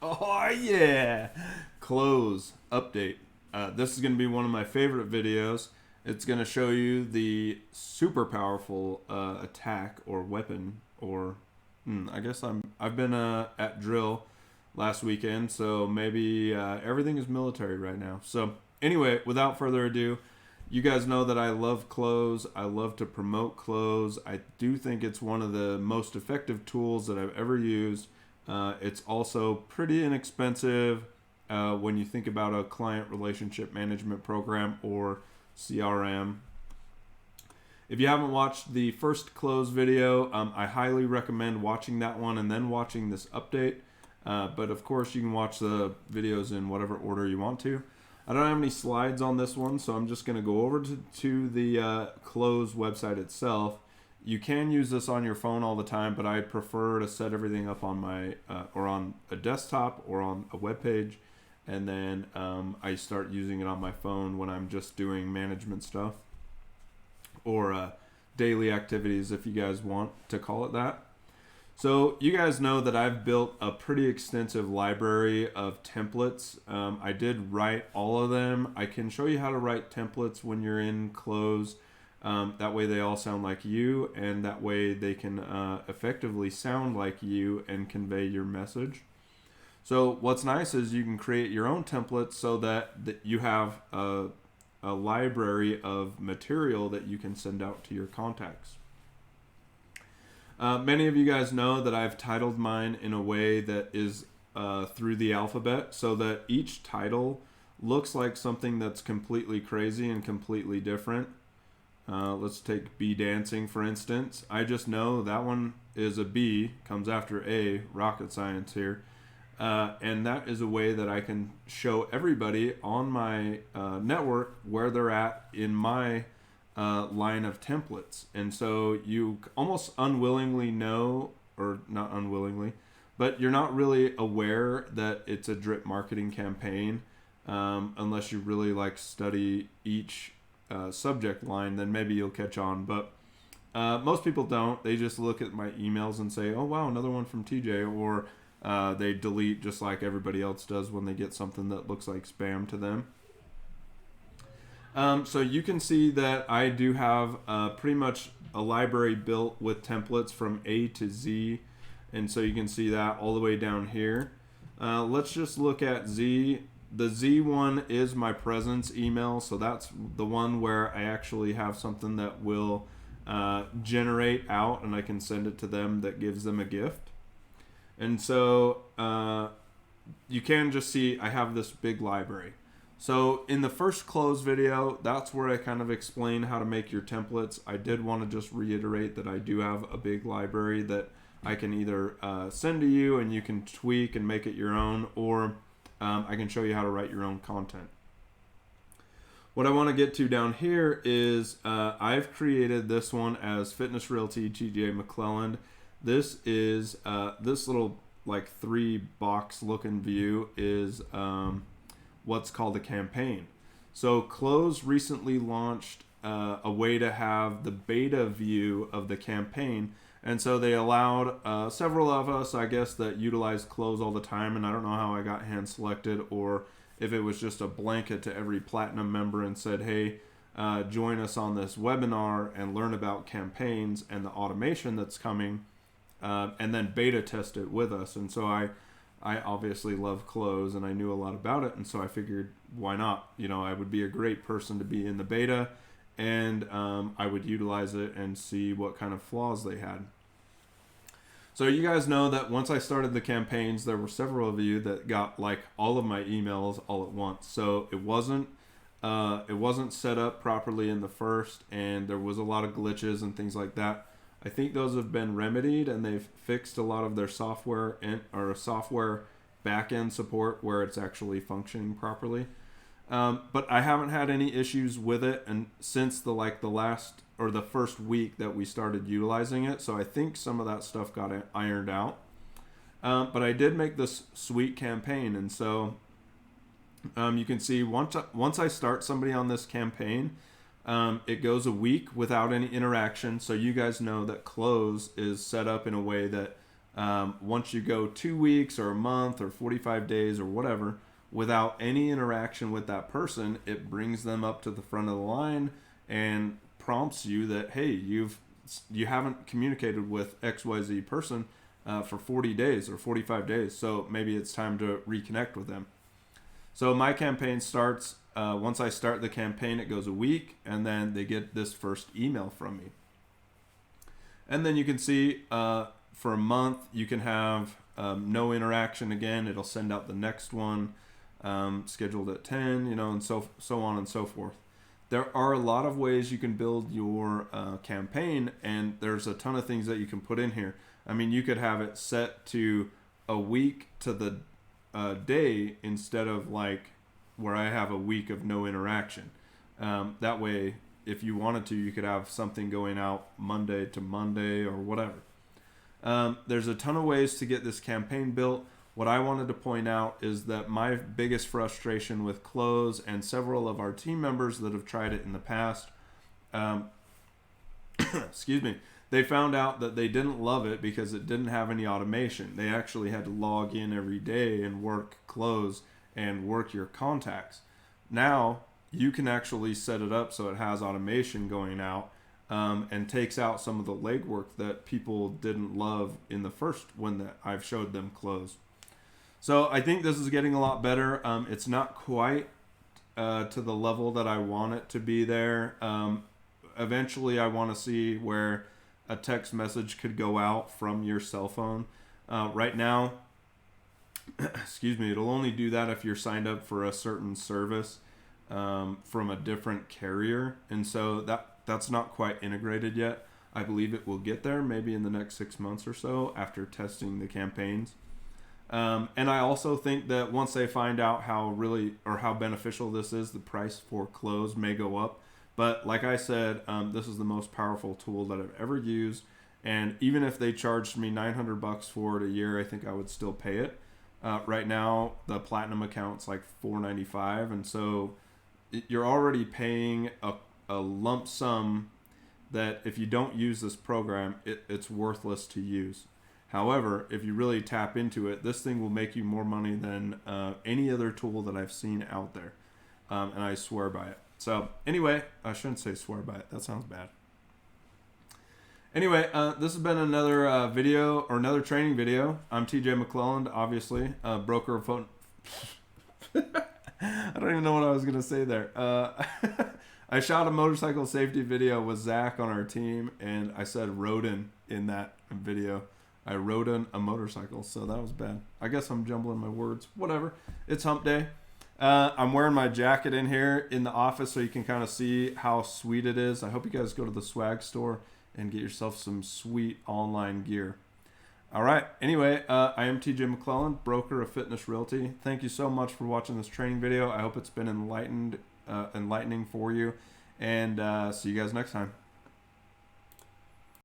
Oh yeah, Cloze update. This is going to be one of my favorite videos. It's going to show you the super powerful attack or weapon, or I guess I've been at drill last weekend, so maybe everything is military right now. So anyway, without further ado, you guys know that I love Cloze. I love to promote Cloze. I do think it's one of the most effective tools that I've ever used. It's also pretty inexpensive when you think about a client relationship management program or CRM. If you haven't watched the first Cloze video, I highly recommend watching that one and then watching this update. But of course, you can watch the videos in whatever order you want to. I don't have any slides on this one, so I'm just going to go over to the Cloze website itself. You can use this on your phone all the time, but I prefer to set everything up on my or on a desktop or on a web page, and then I start using it on my phone when I'm just doing management stuff or daily activities, if you guys want to call it that. So you guys know that I've built a pretty extensive library of templates. I did write all of them. I can show you how to write templates when you're in Cloze. That way they all sound like you, and that way they can effectively sound like you and convey your message. So what's nice is you can create your own templates so that you have a library of material that you can send out to your contacts. Many of you guys know that I've titled mine in a way that is through the alphabet, so that each title looks like something that's completely crazy and completely different. Let's take B dancing, for instance. I just know that one is a B, comes after A, rocket science here. And that is a way that I can show everybody on my network where they're at in my line of templates. And so you almost unwillingly know, or not unwillingly, but you're not really aware that it's a drip marketing campaign unless you really like study each subject line. Then maybe you'll catch on, but most people don't. They just look at my emails and say, oh wow, another one from TJ, or they delete just like everybody else does when they get something that looks like spam to them. So you can see that I do have pretty much a library built with templates from A to Z, and so you can see that all the way down here. Let's just look at Z. The Z one is my presence email, so that's the one where I actually have something that will generate out and I can send it to them that gives them a gift. And so you can just see I have this big library. So in the first Cloze video, that's where I kind of explain how to make your templates. I did want to just reiterate that I do have a big library that I can either send to you and you can tweak and make it your own, or I can show you how to write your own content. What I want to get to down here is I've created this one as Fitness Realty TJ McClelland. This is this little like 3-box looking view is what's called a campaign. So Cloze recently launched a way to have the beta view of the campaign, and so they allowed several of us, I guess, that utilize Cloze all the time, and I don't know how I got hand selected or if it was just a blanket to every platinum member and said, hey, join us on this webinar and learn about campaigns and the automation that's coming, and then beta test it with us. And so I obviously love Cloze and I knew a lot about it, and so I figured why not? You know, I would be a great person to be in the beta, and I would utilize it and see what kind of flaws they had. So you guys know that once I started the campaigns, there were several of you that got like all of my emails all at once. So it wasn't set up properly in the first, and there was a lot of glitches and things like that. I think those have been remedied, and they've fixed a lot of their software or software backend support where it's actually functioning properly. But I haven't had any issues with it, and since the last or the first week that we started utilizing it, so I think some of that stuff got ironed out. But I did make this sweet campaign, and so you can see once I start somebody on this campaign, it goes a week without any interaction. So you guys know that Cloze is set up in a way that Once you go 2 weeks or a month or 45 days or whatever, without any interaction with that person, it brings them up to the front of the line and prompts you that, hey, you haven't communicated with XYZ person for 40 days or 45 days, so maybe it's time to reconnect with them. So my campaign starts, once I start the campaign, it goes a week, and then they get this first email from me. And then you can see for a month, you can have no interaction again. It'll send out the next one, scheduled at 10, and so on and so forth. There are a lot of ways you can build your campaign, and there's a ton of things that you can put in here. I mean, you could have it set to a week to the day instead of like where I have a week of no interaction. That way, if you wanted to, you could have something going out Monday to Monday or whatever. There's a ton of ways to get this campaign built. What I wanted to point out is that my biggest frustration with Cloze and several of our team members that have tried it in the past, excuse me, they found out that they didn't love it because it didn't have any automation. They actually had to log in every day and work Cloze and work your contacts. Now you can actually set it up so it has automation going out and takes out some of the legwork that people didn't love in the first one that I've showed them Cloze. So I think this is getting a lot better. It's not quite to the level that I want it to be there. Eventually I want to see where a text message could go out from your cell phone. Right now, excuse me, it'll only do that if you're signed up for a certain service from a different carrier. And so that's not quite integrated yet. I believe it will get there maybe in the next 6 months or so after testing the campaigns. And I also think that once they find out how beneficial this is, the price for Cloze may go up. But like I said, this is the most powerful tool that I've ever used. And even if they charged me $900 for it a year, I think I would still pay it. Right now, the Platinum account's like $495. And so you're already paying a lump sum that if you don't use this program, it's worthless to use. However, if you really tap into it, this thing will make you more money than any other tool that I've seen out there. And I swear by it. So anyway, I shouldn't say swear by it. That sounds bad. Anyway, this has been another video or another training video. I'm TJ McClelland, obviously, broker of phone. I don't even know what I was going to say there. I shot a motorcycle safety video with Zach on our team, and I said rodent in that video. I rode a motorcycle, so that was bad. I guess I'm jumbling my words. Whatever. It's hump day. I'm wearing my jacket in here in the office so you can kind of see how sweet it is. I hope you guys go to the swag store and get yourself some sweet online gear. All right. Anyway, I am TJ McClelland, broker of Fitness Realty. Thank you so much for watching this training video. I hope it's been enlightening for you. And see you guys next time.